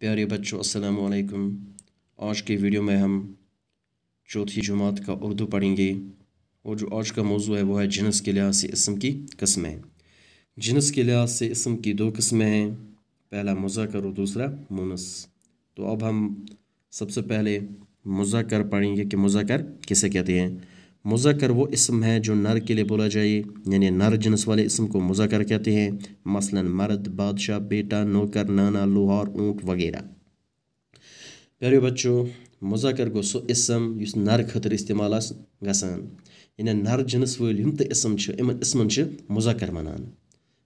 प्यारे बच्चों अस्सलाम वालेकुम। आज के वीडियो में हम चौथी जमात का उर्दू पढ़ेंगे और जो आज का मौजू है वो है जिन्स के लिहाज से इस्म की किस्में। जिन्स के लिहाज से इस्म की दो किस्में हैं, पहला मुज़क्कर और दूसरा मुनस। तो अब हम सबसे पहले मुज़क्कर पढ़ेंगे कि मुज़क्कर किसे कहते हैं। मुज़क्कर वो इस्म है जो नर के लिए बोला जाए, यानी नर जिन्स वाले इस्म को मुज़क्कर कहते हैं। मसलन मर्द, बादशाह, बेटा, नौकर, नाना, लोहार, ऊँट वगैरह। प्यारे बच्चों, मुज़क्कर गो सो इस्म युस नर खतर इस्तेमाल गसान, यानी नर जिन्स वल यम त इस्म छ इमन इस्मन छ मुज़क्कर वनान।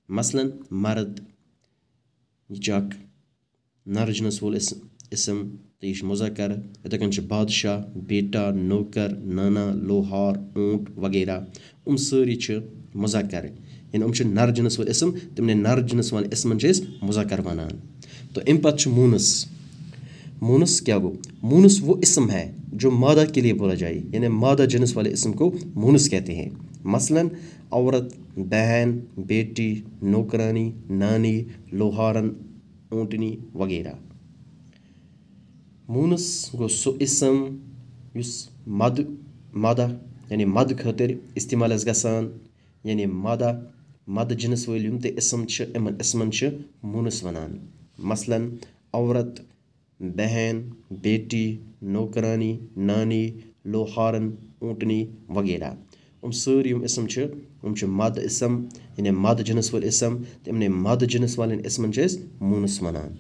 मसलन मर्द यह नर जिन्स वोल इस्म तो यह मुज़क्कर। इथे कन बादशाह, बेटा, नौकर, नाना, लोहार, ऊँट वगैरह सारी मुज़क्कर, यानी नर जिन्स वल इस्म, तमने नर जिन्स वाले इस्मन मुज़क्कर वनान। तो अम पत मूनस। मूनस क्या गो? मूनस वो इस्म है जो मादा के लिए बोला जाए, यानी मादा जिन्स वाले इस्म को मूनस कहते हैं। मसलन औरत, बहन, बेटी, नौकरानी, नानी, लोहारन, ऊँटनी वगैरह। मूनस गो सो इस्म युस मादा यानी मद खतर इस्तेमाल गसान, यानी मद जिन्स वल यम त इस्म छ इमन इस्मन छ मूनस वनान। मसलन औरत, बहन, बेटी, नौकरानी, नानी, लोहारन, ऊँटनी वगैरह। सारी इस्म छ मद इस्म, यानी मद जिन्स वल इस्म, तो इमन मद जिन्स वाले इस्मन मूनस वनान।